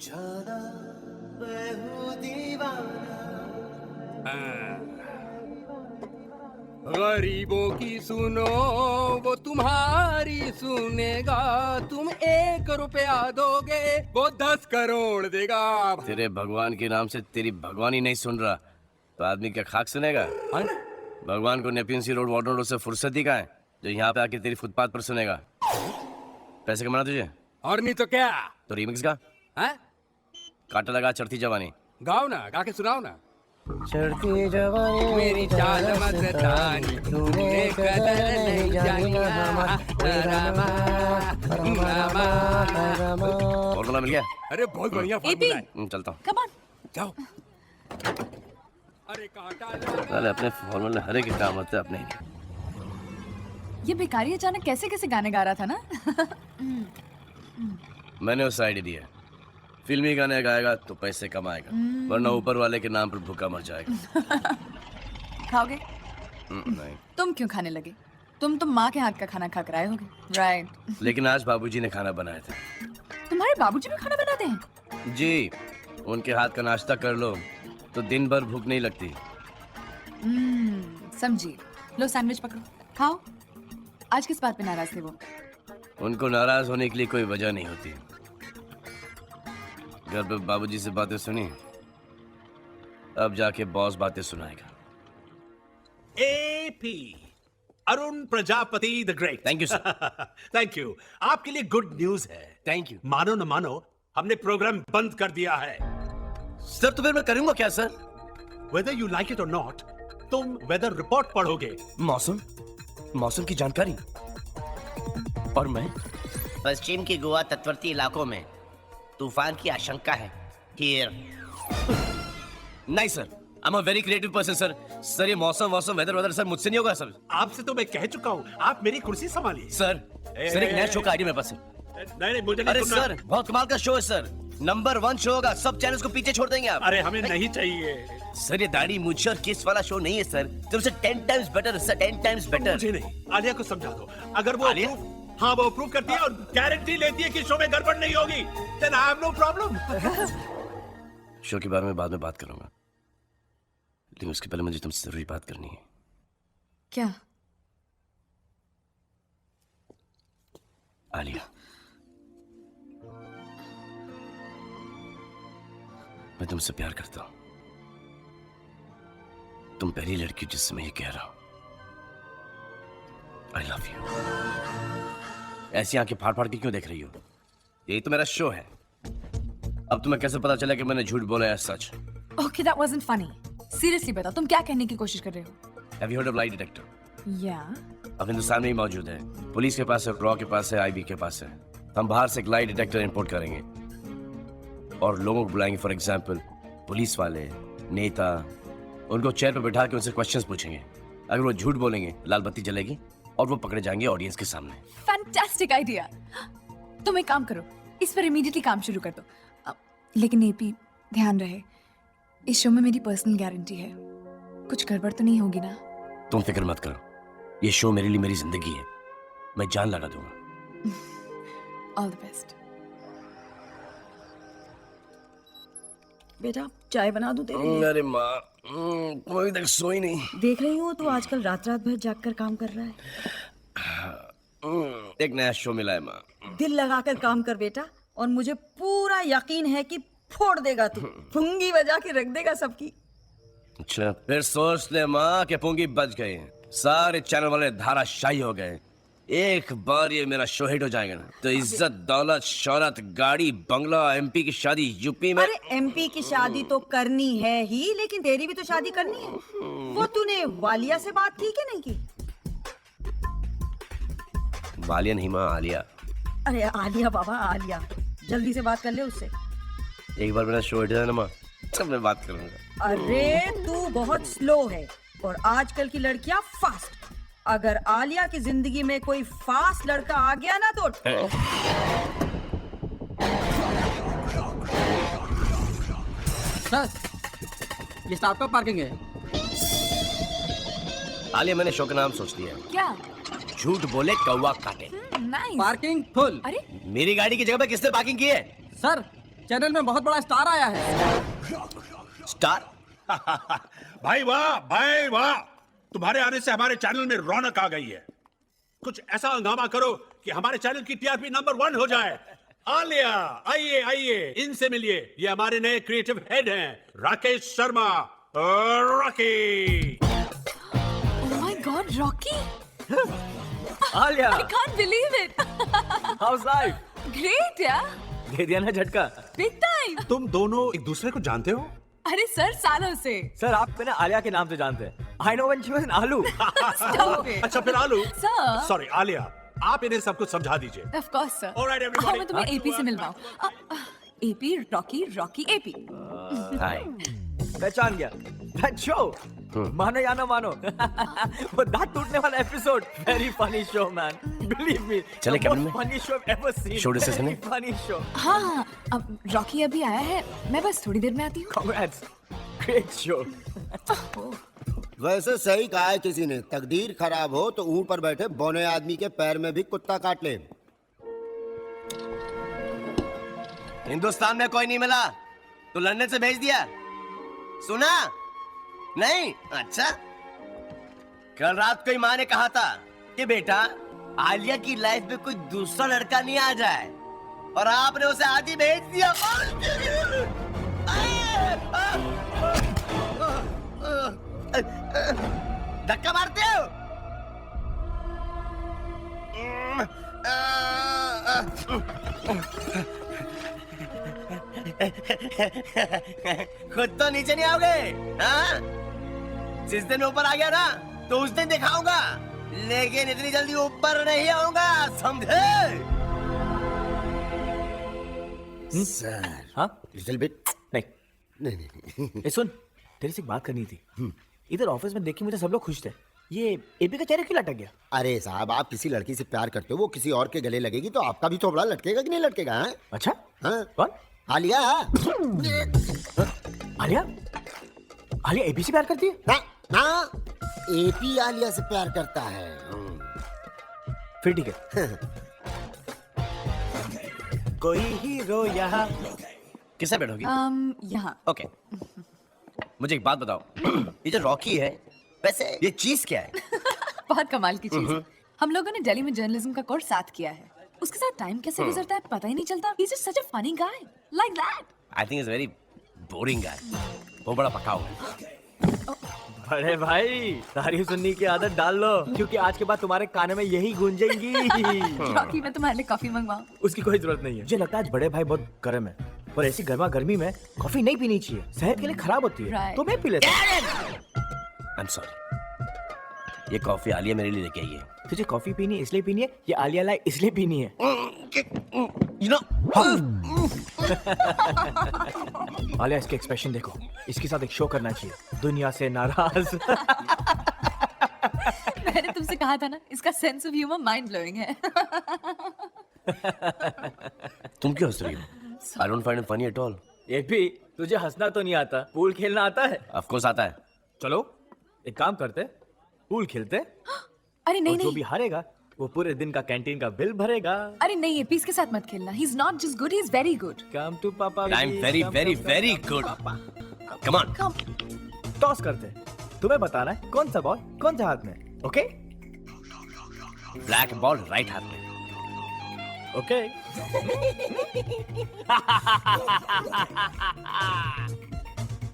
जाना मैं हूँ दीवाना। गरीबों की सुनो वो तुम्हारी सुनेगा, तुम 1 रुपया दोगे वो 10 करोड़ देगा। तेरे भगवान के नाम से तेरी भगवान ही नहीं सुन रहा तो आदमी क्या खाक सुनेगा? हाँ? भगवान को नेपियन सी रोड वाटर रोड से फुर्सत ही कहाँ है जो यहाँ पे आके तेरी फुटपाथ पर सुनेगा? पैसे कमाना तुझे और नहीं तो क्या? तो रीमिक्स का हाँ? काटा लगा चढ़ती जवानी गाओ ना, गा के सुनाओ ना। चढ़ती जवानी मेरी चाल मस्तानी तूने कदर नहीं जानी। फॉर्मूला मिल गया? अरे बहुत बढ़िया फॉर्मूला है। चलता हूँ। Come on. जाओ। अरे कांटा साले अपने फॉर्मूले हर एक काम आते अपने ही नहीं। ये भिखारी अचानक कैसे कैसे गाने गा रहा था ना। मैंने उस आइडिया दिया, फिल्मी गाने गाएगा तो पैसे कमाएगा, वरना ऊपर वाले के नाम पर भूखा मर जाएगा। खाओगे? नहीं। तुम क्यों खाने लगे? तुम तो माँ के हाथ का खाना खा कर आए होगे, राइट? लेकिन आज बाबूजी ने खाना बनाया था। तुम्हारे बाबूजी भी खाना बनाते हैं? जी, उनके हाथ का नाश्ता कर लो तो दिन भर भूख नहीं लगती। समझी। लो सैंडविच पकड़ो, खाओ। आज किस बात पे नाराज थे वो? उनको नाराज होने के लिए कोई वजह नहीं होती। घर पे बाबूजी से बातें सुनी, अब जाके बॉस बातें सुनाएगा। AP Arun Prajapati the great. Thank you sir. Thank you. आपके लिए गुड न्यूज है। Thank you. मानो न मानो हमने प्रोग्राम बंद कर दिया है। सर तो फिर मैं करूंगा क्या sir? Whether you like it और नॉट, तुम वेदर रिपोर्ट पढ़ोगे। मौसम की जानकारी। और मैं पश्चिम के गोवा तटवर्ती इलाकों में तूफान की आशंका है। Here. नहीं sir, I am a very creative person sir. Sir ये मौसम वेदर सर मुझसे नहीं होगा सर। आपसे तो मैं कह चुका हूँ, आप मेरी कुर्सी संभालिए। सर एक नया शो का आइडिया मेरे पास है। नहीं मुझे नहीं अरे सुनना। सर बहुत कमाल का शो है सर, नंबर 1 शो होगा, सब चैनल्स को पीछे छोड़ देंगे आप। अरे हमें नहीं चाहिए। सर ये दाढ़ी मूंछ और किस वाला शो नहीं है सर, तुमसे 10 times better sir, 10 times better. मुझे नहीं, आलिया को समझा दो। अगर वो आलिया? हाँ वो अप्रूव करती है और गारंटी लेती है कि शो में गड़बड़ नहीं होगी, then I have no problem। Show के बारे में बाद में बात करूंगा, लेकिन उसके पहले मुझे तुमसे जरूरी बात करनी है। क्या? आलिया, मैं तुमसे प्यार करता हूं। तुम पहली लड़की जिससे मैं ये कह रहा हूं, आई लव यू। ऐसी आंखें फाड़ फाड़ के क्यों देख रही हो? यही तो मेरा शो है। अब तुम्हें कैसे पता चला कि मैंने झूठ बोला है सच? Okay, that wasn't funny. Seriously बताओ, तुम क्या कहने की कोशिश कर रहे हो? Have you heard of lie detector? या अब हिंदुस्तान में ही मौजूद है, पुलिस के पास है, रॉ के पास है, आईबी के पास है। हम बाहर से एक लाई डिटेक्टर इंपोर्ट करेंगे और लोगों को बुलाएंगे, फॉर एग्जाम्पल पुलिस वाले, नेता, उनको चेयर पर बिठा के उनसे क्वेश्चंस पूछेंगे। अगर वो झूठ बोलेंगे लाल बत्ती जलेगी और वो पकड़े जाएंगे ऑडियंस के सामने। Fantastic idea. तुम एक काम करो, इस पर इमीडिएटली काम शुरू कर दो। लेकिन एपी, ध्यान रहे, इस शो में मेरी पर्सनल गारंटी है, कुछ गड़बड़ तो नहीं होगी ना? तुम फिक्र मत करो, ये शो मेरे लिए मेरी जिंदगी है, मैं जान लगा दूंगा। All the best. बेटा चाय बना दूं तेरे लिए? अरे माँ, तुम अभी तक सोई नहीं। देख रही हूँ तू आजकल रात रात भर जागकर काम कर रहा है। एक नया शो मिला है माँ। दिल लगाकर काम कर बेटा, और मुझे पूरा यकीन है कि फोड़ देगा तू, पुंगी बजा के रख देगा सबकी। अच्छा, फिर सोच ले माँ कि पुंगी बच गए, सारे चैनल वाले धाराशाही हो गए। एक बार ये मेरा शो हिट हो जाएगा ना तो इज्जत, दौलत, शौहरत, गाड़ी, बंगला, एमपी की शादी यूपी में। अरे एमपी की शादी तो करनी है ही, लेकिन तेरी भी तो शादी करनी है। वो तूने वालिया से बात की कि नहीं की? वालिया नहीं माँ, आलिया। अरे आलिया बाबा, आलिया, जल्दी से बात कर ले उससे। एक बार मेरा शो हिट जाए ना माँ, तब मैं बात करूंगा। अरे तू बहुत स्लो है और आजकल की लड़कियां फास्ट। अगर आलिया की जिंदगी में कोई फास्ट लड़का आ गया ना तो सर, ये स्टाफ का पार्किंग है। आलिया, मैंने शो का नाम सोच लिया। क्या? झूठ बोले कौवा काटे। नाइस। Parking full. अरे मेरी गाड़ी की जगह पे किसने पार्किंग की है? सर, चैनल में बहुत बड़ा स्टार आया है। स्टार? भाई वाह, तुम्हारे आने से हमारे चैनल में रौनक आ गई है। कुछ ऐसा हंगामा करो कि हमारे चैनल की टीआरपी नंबर 1 हो जाए। आलिया, आइए इनसे मिलिए। ये हमारे नए क्रिएटिव हेड हैं, Rakesh Sharma. Rocky. Oh my God, Rocky! Alia, I can't believe it. how's life? Great, yeah. दे दिया ना झटका। Big time. तुम दोनों एक दूसरे को जानते हो? अरे सर, सालों से। सर आप मैंने आलिया के नाम से जानते हैं। I know when she was an आलू। Stop it. अच्छा फिर आलू। Sir. सॉरी आलिया, आप इन्हें सब कुछ समझा दीजिए। Of course, sir. All right, everybody. हाँ, मैं तुम्हें AP से मिलवाऊँ। AP, Rocky, AP. हाय। पहचान गया। That show। मानो या ना मानो। वो दांत टूटने वाला episode. Very funny show, man. Believe me. चले the कैबिन most में? funny show I've ever seen. Show decision है? Very funny show. हाँ, अब रॉकी अभी आया है। मैं बस थोड़ी देर में आती हूँ। Congrats. Great show. वैसे सही कहा है किसी ने, तकदीर खराब हो तो ऊपर बैठे बौने आदमी के पैर में भी कुत्ता काट ले। हिंदुस्तान में कोई नहीं मिला तो लंदन से भेज दिया। सुना? नहीं? अच्छा। कल रात को ही माँ ने कहा था कि बेटा आलिया की लाइफ में कोई दूसरा लड़का नहीं आ जाए, और आपने उसे आज ही भेज दिया। धक्का मारते हो? खुद तो नीचे नहीं आओगे, हाँ? जिस दिन ऊपर आ गया ना तो उस दिन दिखाऊंगा, लेकिन इतनी जल्दी ऊपर नहीं आऊंगा, समझे? सर, हाँ? Little bit. नहीं। नहीं। ए सुन, तेरे से एक बात करनी थी। इधर ऑफिस में देखी मुझे सब लोग खुश थे। ये एपी का चेहरा क्यों लटक गया? अरे साहब, आप किसी लड़की से प्यार करते हो, वो किसी और के गले लगेगी तो आपका भी थोबड़ा लटकेगा कि नहीं लटकेगा? हाँ? अच्छा? हाँ? कौन? आलिया। आलिया? आलिया एपी से प्यार करती है? ना, ना, एपी आलिया से प्यार करता है। फिर ठीक है। कोई हीरो यहाँ। किससे बैठोगी? यहाँ। ओके। मुझे एक बात बताओ। ये जो रॉकी है, वैसे ये चीज क्या है? बहुत कमाल की चीज है। हम लोगों ने दिल्ली में जर्नलिज्म का कोर्स साथ किया है। उसके साथ टाइम कैसे गुजरता है पता ही नहीं चलता। He's just such a funny guy, like that. I think is very boring guy. वो बड़ा पकाऊ है। बड़े भाई, तारीफ सुनने की आदत डाल लो, क्योंकि आज के बाद तुम्हारे कानों में यही गूंजेंगी। रॉकी, मैं तुम्हारे लिए कॉफी मंगवाऊं? उसकी कोई जरूरत नहीं है। मुझे लगता है आज बड़े भाई बहुत गर्म है, पर ऐसी गर्मा गर्मी में कॉफी नहीं पीनी चाहिए, सेहत के लिए खराब होती है। Right. तो मैं पी लेता हूं। I am sorry. ये कॉफी आलिया मेरे लिए लेके आई है। तुझे कॉफी पीनी इसलिए पीनी है, ये आलिया लाई इसलिए पीनी है? You know, आलिया, इसके एक्सप्रेशन देखो। इसके साथ एक शो करना चाहिए, दुनिया से नाराज। मैंने तुमसे कहा था ना, इसका sense of humour mind blowing है। तुम क्यों हंस रही हो? I don't find it funny at all. ये भी, तुझे हंसना तो नहीं आता, पूल खेलना आता है? ऑफ कोर्स आता है। चलो एक काम करते, पूल खेलते। अरे नहीं और जो नहीं। भी हारेगा वो पूरे दिन का कैंटीन का बिल भरेगा। अरे नहीं, ये पीस के साथ मत खेलना। He's not just good, he's very good. Come to पापा। I am very very very good. Come on. Come. Toss करते, तुम्हें बताना है कौन सा बॉल कौन सा हाथ में। ओके ब्लैक बॉल राइट हाथ में। ओके।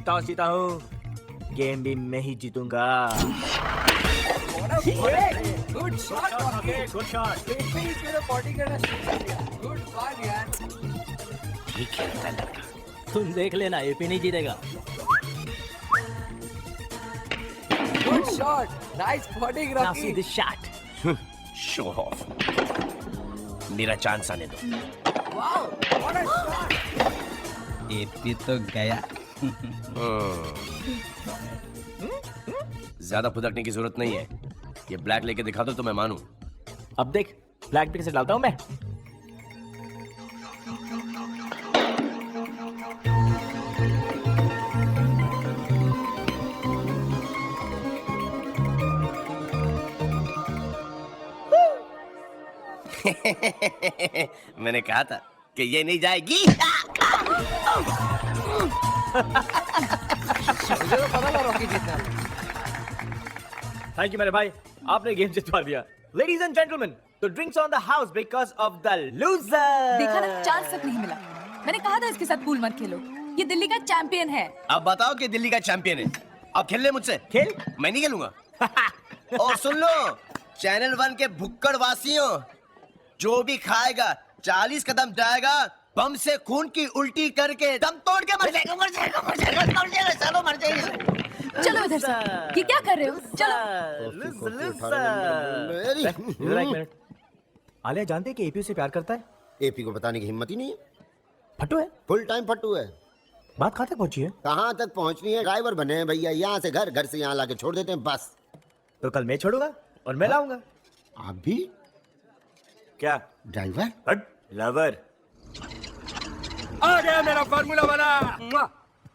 टॉस जीता हूँ, गेम भी मैं ही जीतूंगा। Good shot Rocky. Good shot. Good fun यार। ठीक खेलता है लड़का। तुम देख लेना, एपी नहीं जीतेगा। Good shot. Nice bowling Now Rocky. see this shot. Show off. मेरा चांस आने दो। Wow, what a shot. AP तो गया। ज्यादा फुदकने की जरूरत नहीं है। ये ब्लैक लेके दिखा दो तो मैं मानूं। अब देख ब्लैक पे कैसे डालता हूँ मैं। मैंने कहा था कि ये नहीं जाएगी। मुझे तो पता था रॉकी जीतना। थैंक यू मेरे भाई, आपने गेम जितवा दिया। Ladies and gentleman, the drinks on the house because of the loser. देखा ना, चांस तक नहीं मिला। मैंने कहा था इसके साथ पूल मत खेलो, ये दिल्ली का चैंपियन है। अब बताओ कि दिल्ली का चैंपियन है, अब खेल ले मुझसे। खेल? मैं नहीं खेलूंगा। और सुन लो चैनल 1 के भुक्कड़ वासियों, जो भी खाएगा 40 कदम जाएगा, बम से खून की उल्टी करके दम तोड़ के मर जाएगा, मर जाएगा, मर जाएगा, मर जाएगा, चलो मर जाएगा। चलो इधर से, ये क्या कर रहे हो? चलो। एक मिनट, आलिया जानते हैं कि एपी से प्यार करता है? एपी को बताने की हिम्मत ही नहीं है। फट्टू है, फुल टाइम फट्टू है। बात कहाँ तक पहुंची है? कहाँ तक पहुँचनी है, ड्राइवर बने हैं भैया, यहाँ से घर, घर से यहाँ लाके छोड़ देते हैं बस। तो कल मैं छोड़ूंगा और मैं लाऊंगा। आप भी क्या ड्राइवर? लवर। आ गया मेरा फार्मूला वाला।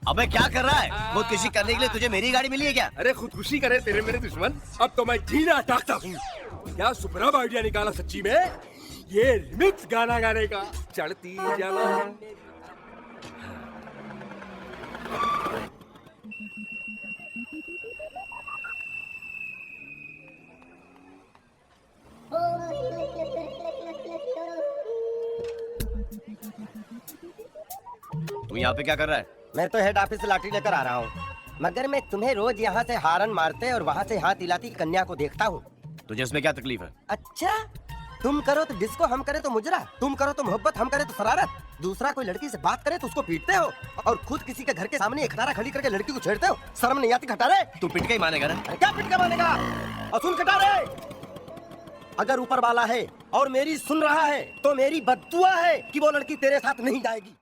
अबे क्या कर रहा है? खुदकुशी करने के लिए तुझे मेरी गाड़ी मिली है क्या? अरे खुदकुशी करे तेरे मेरे दुश्मन, अब तो मैं जीना चाहता हूँ। क्या सुपरब आइडिया निकाला सच्ची में, ये रिमिक्स गाना गाने का। चढ़ती जवानी। तू यहाँ पे क्या कर रहा है? मैं तो हेड ऑफिस से लाठी लेकर आ रहा हूँ, मगर मैं तुम्हें रोज यहाँ से हारन मारते और वहाँ से हाथ हिलाती कन्या को देखता हूँ। तुझे इसमें क्या तकलीफ है? अच्छा, तुम करो तो डिस्को, हम करे तो मुजरा, तुम करो तो मोहब्बत, हम करे तो शरारत। दूसरा कोई लड़की से बात करे तो उसको पीटते हो, और खुद किसी के घर के सामने एक खटारा खड़ी करके लड़की को छेड़ते हो। शर्म नहीं आती खटारे? तू पिट के ही मानेगा ना? अरे क्या पिट के मानेगा? और सुन खटारे, अगर ऊपर वाला है और मेरी सुन रहा है तो मेरी बद्दुआ है कि वो लड़की तेरे साथ नहीं जाएगी।